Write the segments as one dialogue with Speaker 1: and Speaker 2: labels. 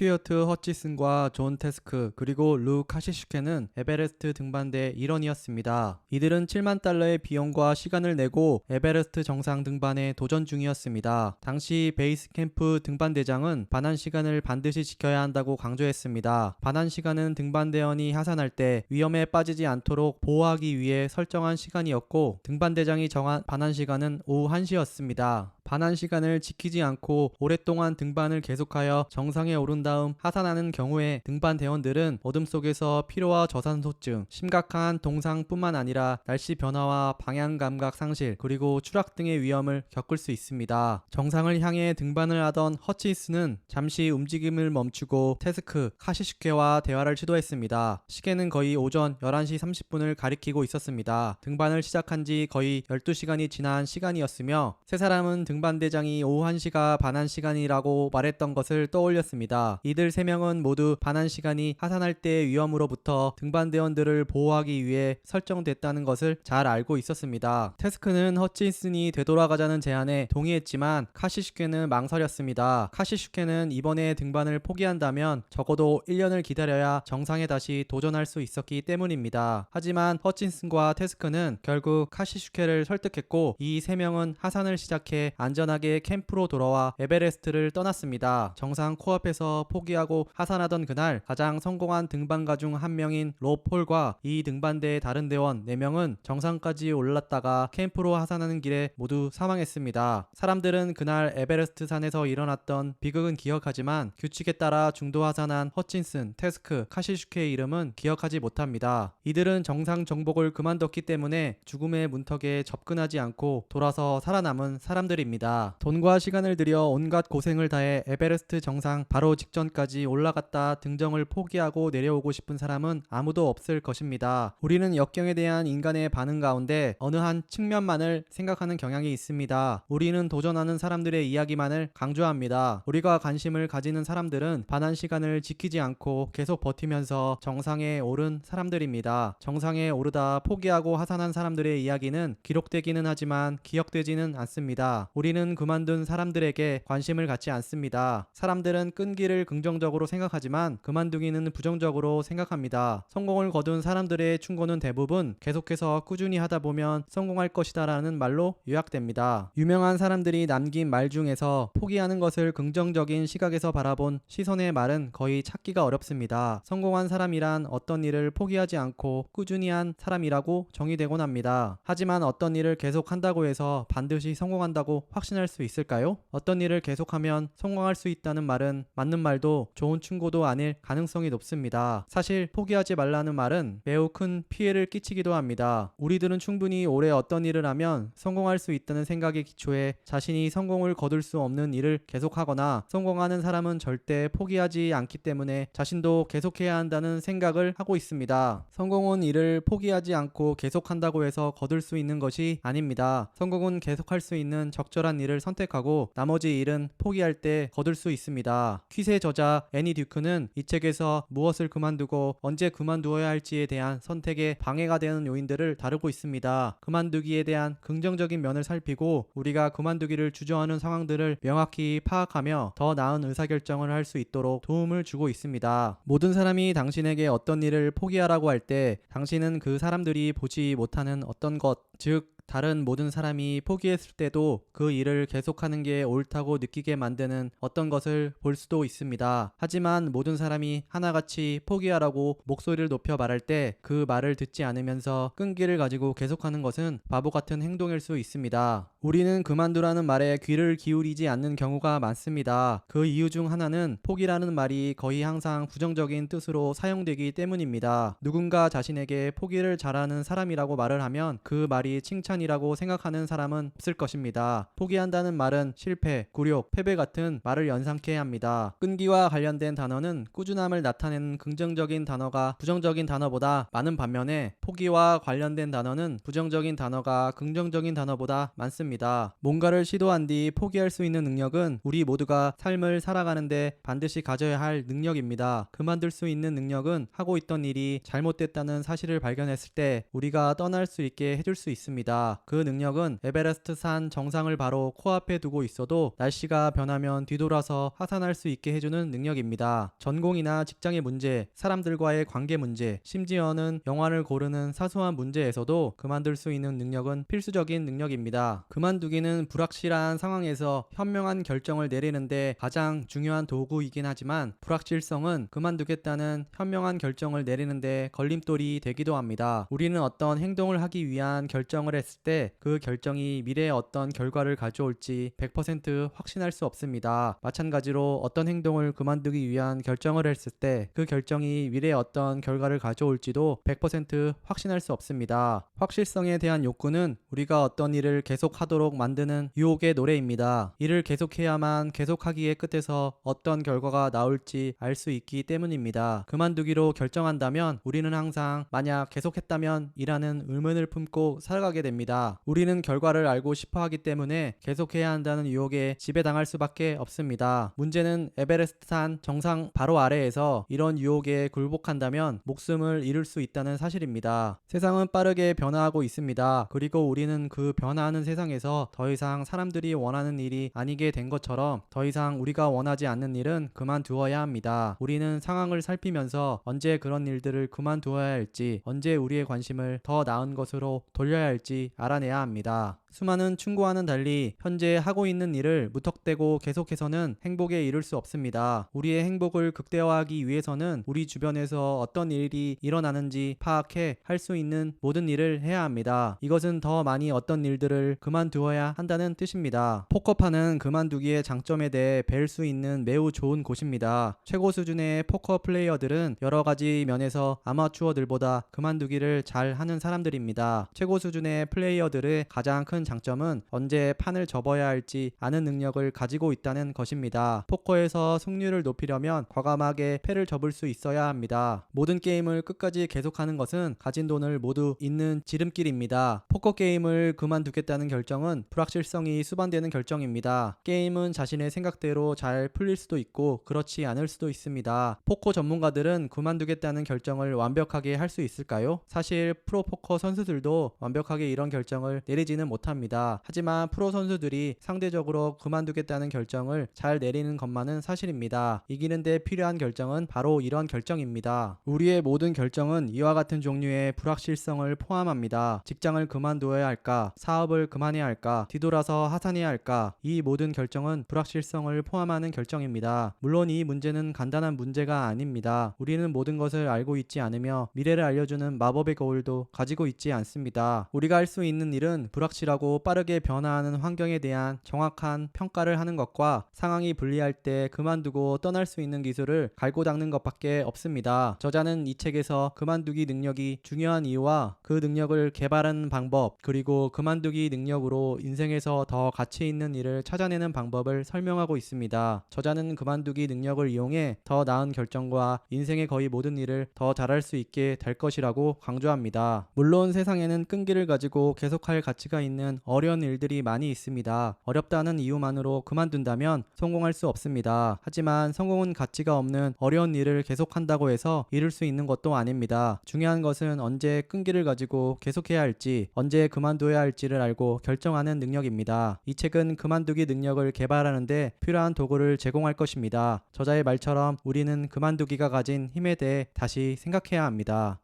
Speaker 1: 스튜어트 허치슨과 존 테스크 그리고 루 카시슈케는 에베레스트 등반대 일원이었습니다. 이들은 7만 달러의 비용과 시간을 내고 에베레스트 정상 등반에 도전 중이었습니다. 당시 베이스 캠프 등반대장은 반환 시간을 반드시 지켜야 한다고 강조했습니다. 반환 시간은 등반대원이 하산할 때 위험에 빠지지 않도록 보호하기 위해 설정한 시간이었고, 등반대장이 정한 반환 시간은 오후 1시였습니다. 반환 시간을 지키지 않고 오랫동안 등반을 계속하여 정상에 오른 다음 하산하는 경우에 등반 대원들은 어둠 속에서 피로와 저산소증, 심각한 동상뿐만 아니라 날씨 변화와 방향 감각 상실, 그리고 추락 등의 위험을 겪을 수 있습니다. 정상을 향해 등반을 하던 허치슨은 잠시 움직임을 멈추고 테스크, 카시슈케와 대화를 시도했습니다. 시계는 거의 오전 11시 30분을 가리키고 있었습니다. 등반을 시작한 지 거의 12시간이 지난 시간이었으며 세 사람은 등반대장이 오후 1시가 반환 시간이라고 말했던 것을 떠올렸습니다. 이들 3명은 모두 반환 시간이 하산할 때의 위험으로부터 등반대원들을 보호하기 위해 설정됐다는 것을 잘 알고 있었습니다. 테스크는 허치슨이 되돌아가자는 제안에 동의했지만 카시슈케는 망설였습니다. 카시슈케는 이번에 등반을 포기한다면 적어도 1년을 기다려야 정상에 다시 도전할 수 있었기 때문입니다. 하지만 허치슨과 테스크는 결국 카시슈케를 설득했고 이 3명은 하산을 시작해 안전하게 캠프로 돌아와 에베레스트를 떠났습니다. 정상 코앞에서 포기하고 하산하던 그날 가장 성공한 등반가 중 한 명인 로 폴과 이 등반대의 다른 대원 4명은 정상까지 올랐다가 캠프로 하산하는 길에 모두 사망했습니다. 사람들은 그날 에베레스트 산에서 일어났던 비극은 기억하지만 규칙에 따라 중도 하산한 허친슨, 테스크, 카시슈케의 이름은 기억하지 못합니다. 이들은 정상 정복을 그만뒀기 때문에 죽음의 문턱에 접근하지 않고 돌아서 살아남은 사람들입니다. 돈과 시간을 들여 온갖 고생을 다해 에베레스트 정상 바로 직전까지 올라갔다 등정을 포기하고 내려오고 싶은 사람은 아무도 없을 것입니다. 우리는 역경에 대한 인간의 반응 가운데 어느 한 측면만을 생각하는 경향이 있습니다. 우리는 도전하는 사람들의 이야기만을 강조합니다. 우리가 관심을 가지는 사람들은 반환 시간을 지키지 않고 계속 버티면서 정상에 오른 사람들입니다. 정상에 오르다 포기하고 하산한 사람들의 이야기는 기록되기는 하지만 기억되지는 않습니다. 우리는 그만둔 사람들에게 관심을 갖지 않습니다. 사람들은 끈기를 긍정적으로 생각하지만 그만두기는 부정적으로 생각합니다. 성공을 거둔 사람들의 충고는 대부분 계속해서 꾸준히 하다 보면 성공할 것이다 라는 말로 요약됩니다. 유명한 사람들이 남긴 말 중에서 포기하는 것을 긍정적인 시각에서 바라본 시선의 말은 거의 찾기가 어렵습니다. 성공한 사람이란 어떤 일을 포기하지 않고 꾸준히 한 사람이라고 정의되곤 합니다. 하지만 어떤 일을 계속한다고 해서 반드시 성공한다고 확신할 수 있을까요? 어떤 일을 계속하면 성공할 수 있다는 말은 맞는 말도 좋은 충고도 아닐 가능성이 높습니다. 사실 포기하지 말라는 말은 매우 큰 피해를 끼치기도 합니다. 우리들은 충분히 오래 어떤 일을 하면 성공할 수 있다는 생각에 기초해 자신이 성공을 거둘 수 없는 일을 계속하거나 성공하는 사람은 절대 포기하지 않기 때문에 자신도 계속해야 한다는 생각을 하고 있습니다. 성공은 일을 포기하지 않고 계속한다고 해서 거둘 수 있는 것이 아닙니다. 성공은 계속할 수 있는 적절한 일을 선택하고 나머지 일은 포기할 때 거둘 수 있습니다. 퀴즈의 저자 애니 듀크는 이 책에서 무엇을 그만두고 언제 그만두어야 할지에 대한 선택에 방해가 되는 요인들을 다루고 있습니다. 그만두기에 대한 긍정적인 면을 살피고 우리가 그만두기를 주저하는 상황들을 명확히 파악하며 더 나은 의사결정을 할 수 있도록 도움을 주고 있습니다. 모든 사람이 당신에게 어떤 일을 포기하라고 할 때 당신은 그 사람들이 보지 못하는 어떤 것, 즉 다른 모든 사람이 포기했을 때도 그 일을 계속하는 게 옳다고 느끼게 만드는 어떤 것을 볼 수도 있습니다. 하지만 모든 사람이 하나같이 포기하라고 목소리를 높여 말할 때 그 말을 듣지 않으면서 끈기를 가지고 계속하는 것은 바보 같은 행동일 수 있습니다. 우리는 그만두라는 말에 귀를 기울이지 않는 경우가 많습니다. 그 이유 중 하나는 포기라는 말이 거의 항상 부정적인 뜻으로 사용되기 때문입니다. 누군가 자신에게 포기를 잘하는 사람이라고 말을 하면 그 말이 칭찬이라고 생각하는 사람은 없을 것입니다. 포기한다는 말은 실패, 굴욕, 패배 같은 말을 연상케 합니다. 끈기와 관련된 단어는 꾸준함을 나타내는 긍정적인 단어가 부정적인 단어보다 많은 반면에 포기와 관련된 단어는 부정적인 단어가 긍정적인 단어보다 많습니다. 없습니다. 뭔가를 시도한 뒤 포기할 수 있는 능력은 우리 모두가 삶을 살아가는데 반드시 가져야 할 능력입니다. 그만둘 수 있는 능력은 하고 있던 일이 잘못됐다는 사실을 발견했을 때 우리가 떠날 수 있게 해줄 수 있습니다. 그 능력은 에베레스트 산 정상을 바로 코앞에 두고 있어도 날씨가 변하면 뒤돌아서 하산할 수 있게 해주는 능력입니다. 전공이나 직장의 문제, 사람들과의 관계 문제, 심지어는 영화를 고르는 사소한 문제에서도 그만둘 수 있는 능력은 필수적인 능력입니다. 그만두기는 불확실한 상황에서 현명한 결정을 내리는데 가장 중요한 도구이긴 하지만 불확실성은 그만두겠다는 현명한 결정을 내리는데 걸림돌이 되기도 합니다. 우리는 어떤 행동을 하기 위한 결정을 했을 때 그 결정이 미래에 어떤 결과를 가져올지 100% 확신할 수 없습니다. 마찬가지로 어떤 행동을 그만두기 위한 결정을 했을 때 그 결정이 미래에 어떤 결과를 가져올지도 100% 확신할 수 없습니다. 확실성에 대한 욕구는 우리가 어떤 일을 계속하도록 만드는 유혹의 노래입니다. 일을 계속해야만 계속하기의 끝에서 어떤 결과가 나올지 알 수 있기 때문입니다. 그만두기로 결정한다면 우리는 항상 만약 계속했다면 이라는 의문을 품고 살아가게 됩니다. 우리는 결과를 알고 싶어 하기 때문에 계속해야 한다는 유혹에 지배당할 수밖에 없습니다. 문제는 에베레스트 산 정상 바로 아래에서 이런 유혹에 굴복한다면 목숨을 잃을 수 있다는 사실입니다. 세상은 빠르게 변화하고 있습니다. 그리고 우리는 그 변화하는 세상에서 더 이상 사람들이 원하는 일이 아니게 된 것처럼 더 이상 우리가 원하지 않는 일은 그만두어야 합니다. 우리는 상황을 살피면서 언제 그런 일들을 그만두어야 할지, 언제 우리의 관심을 더 나은 것으로 돌려야 할지 알아내야 합니다. 수많은 충고와는 달리 현재 하고 있는 일을 무턱대고 계속해서는 행복에 이를 수 없습니다. 우리의 행복을 극대화하기 위해서는 우리 주변에서 어떤 일이 일어나는지 파악해 할 수 있는 모든 일을 해야 합니다. 이것은 더 많이 어떤 일들을 그만두어야 한다는 뜻입니다. 포커판은 그만두기의 장점에 대해 배울 수 있는 매우 좋은 곳입니다. 최고 수준의 포커 플레이어들은 여러 가지 면에서 아마추어들보다 그만두기를 잘 하는 사람들입니다. 최고 수준의 플레이어들의 가장 큰 장점은 언제 판을 접어야 할지 아는 능력을 가지고 있다는 것입니다. 포커에서 승률을 높이려면 과감하게 패를 접을 수 있어야 합니다. 모든 게임을 끝까지 계속하는 것은 가진 돈을 모두 잃는 지름길입니다. 포커 게임을 그만두겠다는 결정은 불확실성이 수반되는 결정입니다. 게임은 자신의 생각대로 잘 풀릴 수도 있고 그렇지 않을 수도 있습니다. 포커 전문가들은 그만두겠다는 결정을 완벽하게 할 수 있을까요? 사실 프로포커 선수들도 완벽하게 이런 결정을 내리지는 못합니다. 하지만 프로 선수들이 상대적으로 그만두겠다는 결정을 잘 내리는 것만은 사실입니다. 이기는 데 필요한 결정은 바로 이런 결정입니다. 우리의 모든 결정은 이와 같은 종류의 불확실성을 포함합니다. 직장을 그만두어야 할까? 사업을 그만해야 할까? 뒤돌아서 하산해야 할까? 이 모든 결정은 불확실성을 포함하는 결정입니다. 물론 이 문제는 간단한 문제가 아닙니다. 우리는 모든 것을 알고 있지 않으며 미래를 알려주는 마법의 거울도 가지고 있지 않습니다. 우리가 할 수 있는 일은 불확실하고 빠르게 변화하는 환경에 대한 정확한 평가를 하는 것과 상황이 불리할 때 그만두고 떠날 수 있는 기술을 갈고 닦는 것밖에 없습니다. 저자는 이 책에서 그만두기 능력이 중요한 이유와 그 능력을 개발하는 방법, 그리고 그만두기 능력으로 인생에서 더 가치 있는 일을 찾아내는 방법을 설명하고 있습니다. 저자는 그만두기 능력을 이용해 더 나은 결정과 인생의 거의 모든 일을 더 잘할 수 있게 될 것이라고 강조합니다. 물론 세상에는 끈기를 가지고 계속할 가치가 있는 어려운 일들이 많이 있습니다. 어렵다는 이유만으로 그만둔다면 성공할 수 없습니다. 하지만 성공은 가치가 없는 어려운 일을 계속한다고 해서 이룰 수 있는 것도 아닙니다. 중요한 것은 언제 끈기를 가지고 계속해야 할지, 언제 그만둬야 할지를 알고 결정하는 능력입니다. 이 책은 그만두기 능력을 개발하는 데 필요한 도구를 제공할 것입니다. 저자의 말처럼 우리는 그만두기가 가진 힘에 대해 다시 생각해야 합니다.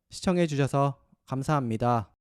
Speaker 1: 시청해 주셔서 감사합니다.